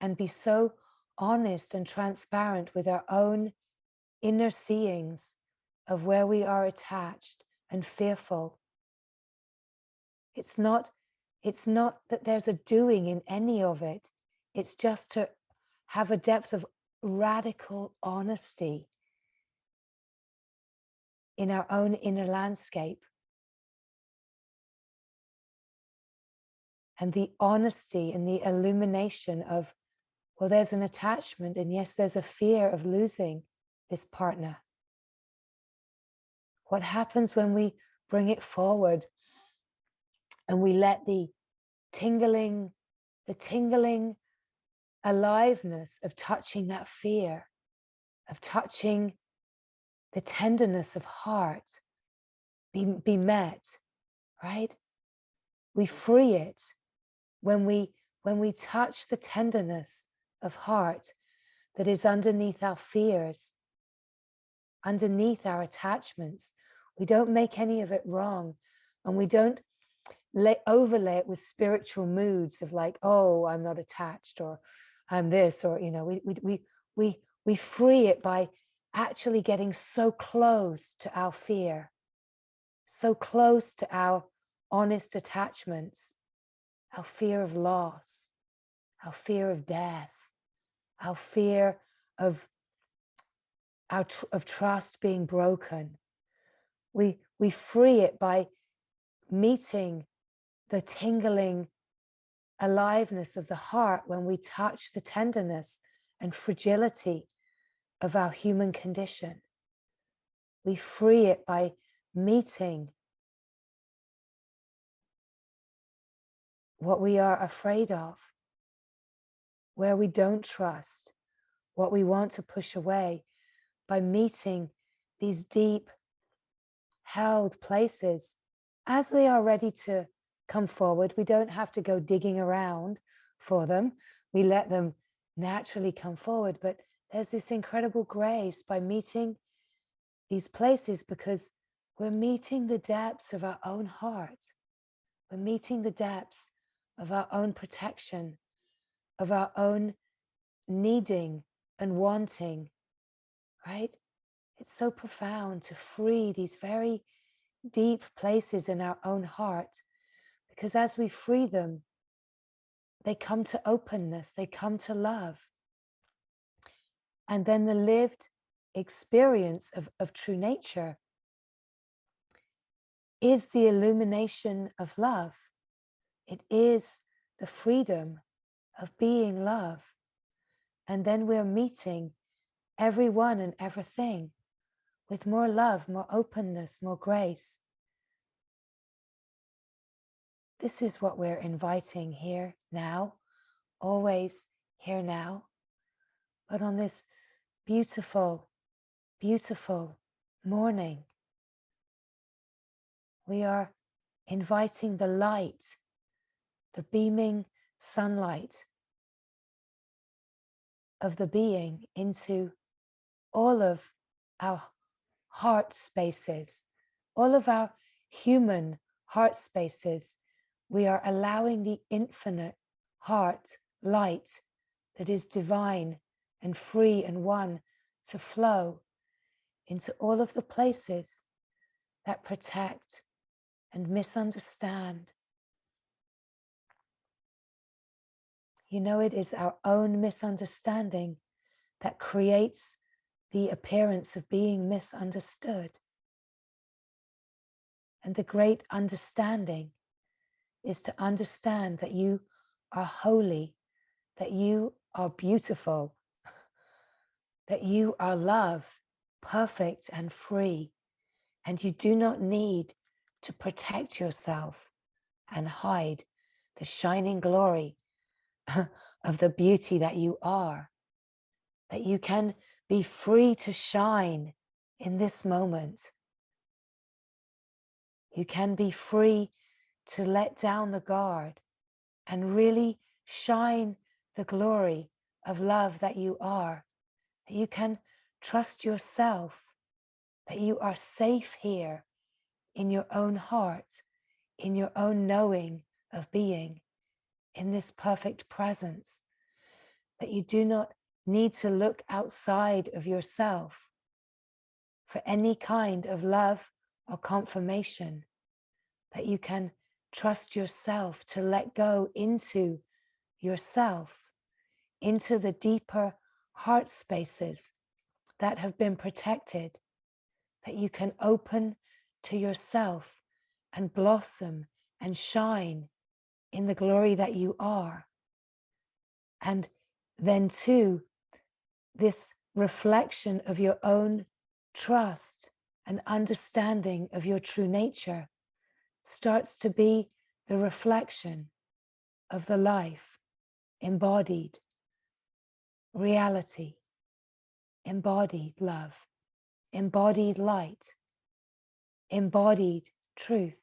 and be so honest and transparent with our own inner seeings of where we are attached and fearful. It's not that there's a doing in any of it. It's just to have a depth of radical honesty in our own inner landscape. And the honesty and the illumination of, well, there's an attachment, and yes, there's a fear of losing this partner. What happens when we bring it forward and we let the tingling aliveness of touching that fear, of touching the tenderness of heart be met, right? We free it when we touch the tenderness of heart that is underneath our fears, underneath our attachments. We don't make any of it wrong, And we don't overlay it with spiritual moods of like, oh, I'm not attached, or I'm this, or, you know, we free it by actually getting so close to our fear, so close to our honest attachments, our fear of loss, our fear of death, our fear of of trust being broken. We free it by meeting the tingling aliveness of the heart when we touch the tenderness and fragility of our human condition. We free it by meeting what we are afraid of, where we don't trust, what we want to push away, by meeting these deep held places as they are ready to come forward. We don't have to go digging around for them. We let them naturally come forward. But there's this incredible grace by meeting these places, because we're meeting the depths of our own heart. We're meeting the depths of our own protection, of our own needing and wanting, right? It's so profound to free these very deep places in our own heart, because as we free them, they come to openness, they come to love. And then the lived experience of true nature is the illumination of love. It is the freedom of being love. And then we're meeting everyone and everything with more love, more openness, more grace. This is what we're inviting here now, always here now. But on this beautiful, beautiful morning, we are inviting the light, the beaming sunlight of the being into all of our heart spaces, all of our human heart spaces. We are allowing the infinite heart light that is divine and free and one to flow into all of the places that protect and misunderstand. You know, it is our own misunderstanding that creates the appearance of being misunderstood. And the great understanding is to understand that you are holy, that you are beautiful, that you are love, perfect and free, and you do not need to protect yourself and hide the shining glory of the beauty that you are, that you can be free to shine in this moment. You can be free to let down the guard and really shine the glory of love that you are, that you can trust yourself, that you are safe here in your own heart, in your own knowing of being, in this perfect presence, that you do not need to look outside of yourself for any kind of love or confirmation, that you can trust yourself to let go into yourself, into the deeper heart spaces that have been protected, that you can open to yourself and blossom and shine in the glory that you are. And then too, this reflection of your own trust and understanding of your true nature starts to be the reflection of the life, embodied reality, embodied love, embodied light, embodied truth.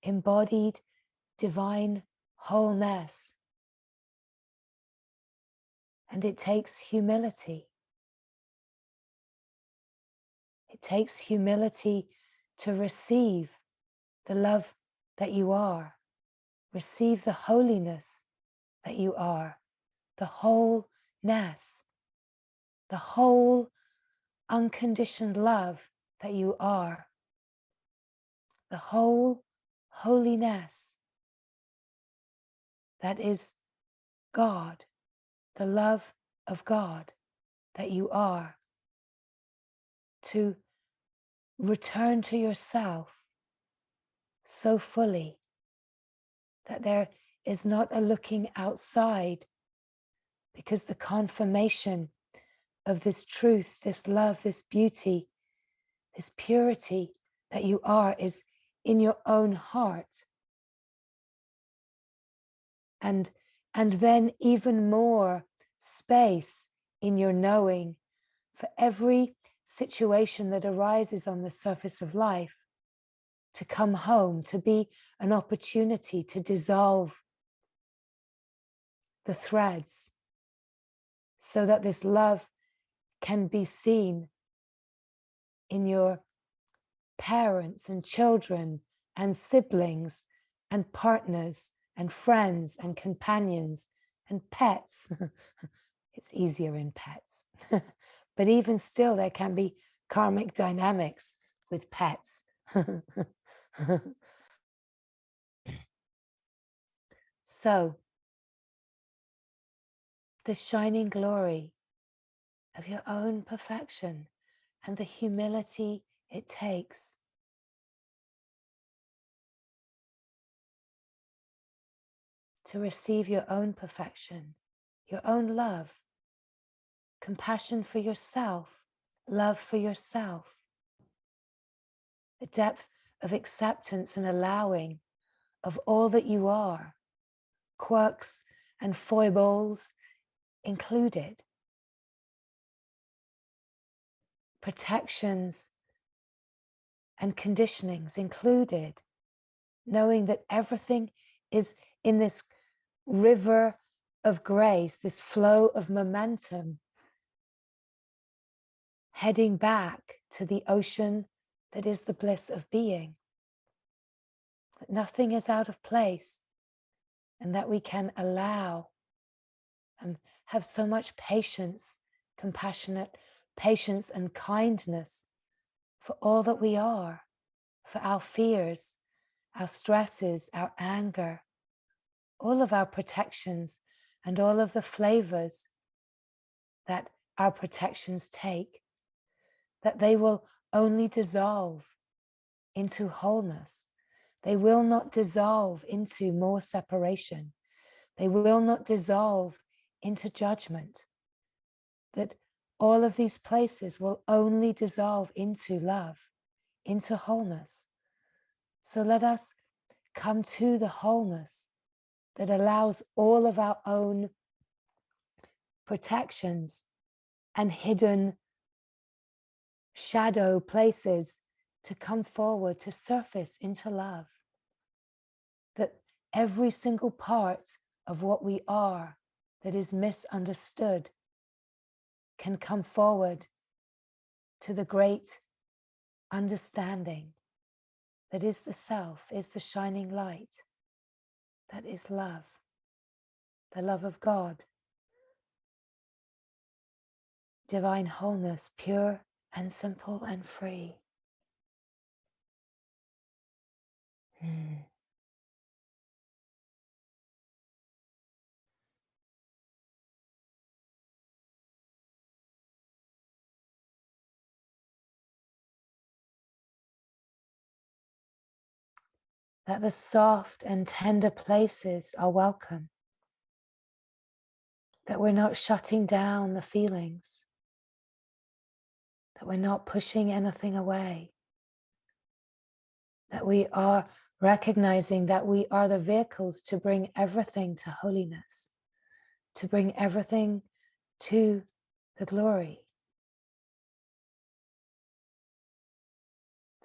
Embodied divine wholeness. And it takes humility. It takes humility to receive the love that you are, receive the holiness that you are, the wholeness, the whole unconditioned love that you are, the whole holiness that is God, the love of God that you are, to return to yourself so fully that there is not a looking outside, because the confirmation of this truth, this love, this beauty, this purity that you are is in your own heart. And then even more space in your knowing for every situation that arises on the surface of life to come home, to be an opportunity to dissolve the threads so that this love can be seen in your parents and children and siblings and partners and friends and companions and pets. It's easier in pets. But even still, there can be karmic dynamics with pets. So, the shining glory of your own perfection and the humility it takes to receive your own perfection, your own love, compassion for yourself, love for yourself, the depth of acceptance and allowing of all that you are, quirks and foibles included, protections and conditionings included, knowing that everything is in this river of grace, this flow of momentum, heading back to the ocean that is the bliss of being. That nothing is out of place, and that we can allow and have so much patience, compassionate patience and kindness for all that we are, for our fears, our stresses, our anger, all of our protections and all of the flavors that our protections take, that they will only dissolve into wholeness. They will not dissolve into more separation. They will not dissolve into judgment. That all of these places will only dissolve into love, into wholeness. So let us come to the wholeness that allows all of our own protections and hidden shadow places to come forward, to surface into love. That every single part of what we are that is misunderstood can come forward to the great understanding that is the self, is the shining light, that is love, the love of God, divine wholeness, pure and simple and free. That the soft and tender places are welcome. That we're not shutting down the feelings. That we're not pushing anything away. That we are recognizing that we are the vehicles to bring everything to holiness, to bring everything to the glory.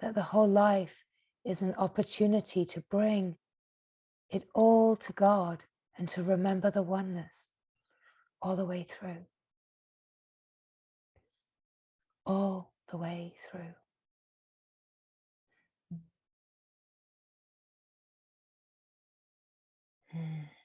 That the whole life is an opportunity to bring it all to God and to remember the oneness all the way through. All the way through. Mm.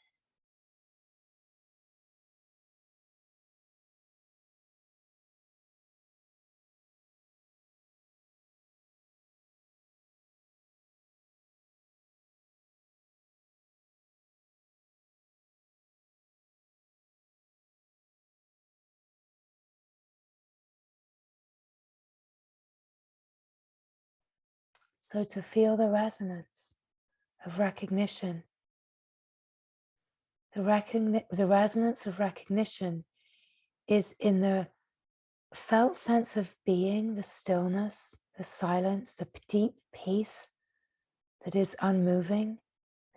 So to feel the resonance of recognition, the resonance of recognition is in the felt sense of being, the stillness, the silence, the deep peace that is unmoving.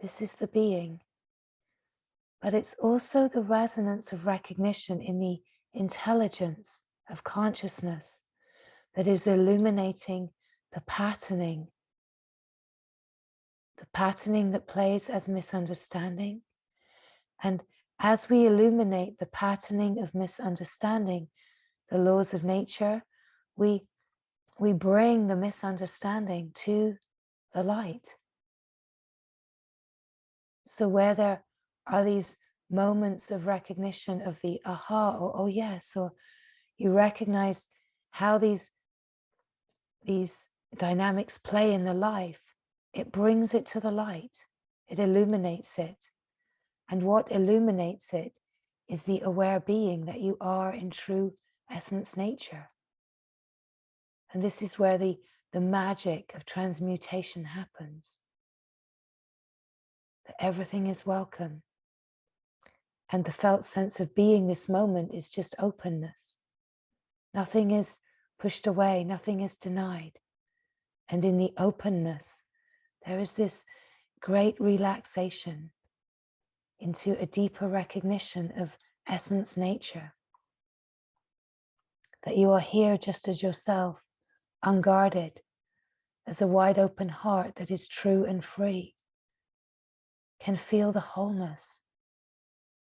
This is the being. But it's also the resonance of recognition in the intelligence of consciousness that is illuminating the patterning that plays as misunderstanding. And as we illuminate the patterning of misunderstanding, the laws of nature, we bring the misunderstanding to the light. So where there are these moments of recognition of the aha, or oh yes, or you recognize how these dynamics play in the life, it brings it to the light, it illuminates it. And what illuminates it is the aware being that you are in true essence nature. And this is where the magic of transmutation happens. That everything is welcome. And the felt sense of being this moment is just openness. Nothing is pushed away, nothing is denied. And in the openness, there is this great relaxation into a deeper recognition of essence nature. That you are here just as yourself, unguarded, as a wide open heart that is true and free, can feel the wholeness.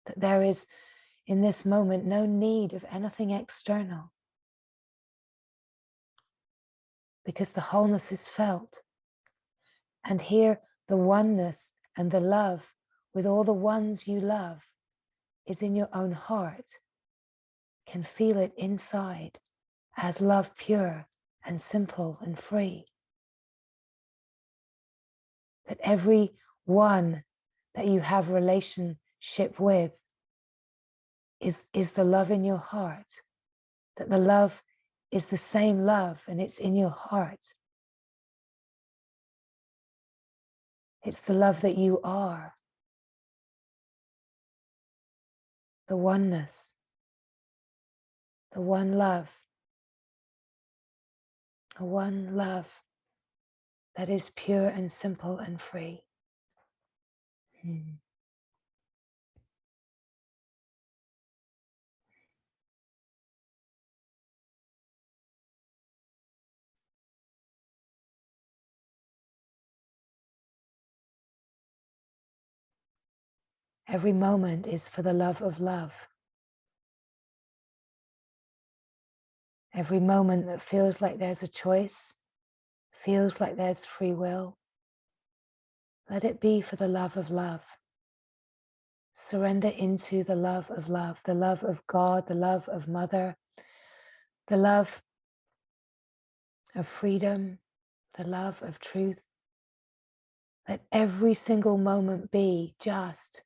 That there is, in this moment, no need of anything external. Because the wholeness is felt. And here, the oneness and the love with all the ones you love is in your own heart. Can feel it inside as love pure and simple and free. That every one that you have relationship with is the love in your heart. That the love is the same love and it's in your heart. It's the love that you are. The oneness. The one love. The one love that is pure and simple and free. Every moment is for the love of love. Every moment that feels like there's a choice, feels like there's free will, let it be for the love of love. Surrender into the love of God, the love of Mother, the love of freedom, the love of truth. Let every single moment be just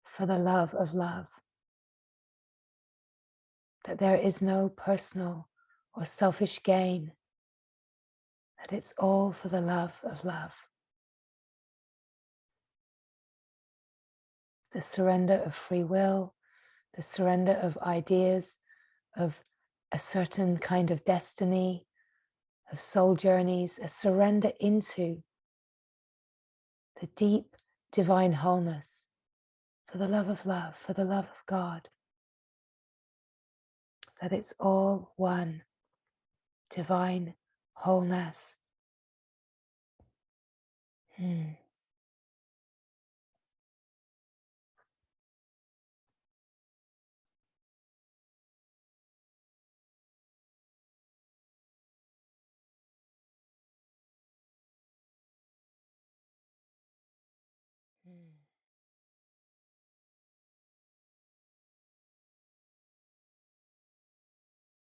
for the love of love. That there is no personal or selfish gain, that it's all for the love of love. The surrender of free will, the surrender of ideas, of a certain kind of destiny, of soul journeys, a surrender into the deep divine wholeness for the love of love, for the love of God. That it's all one divine wholeness. Mm.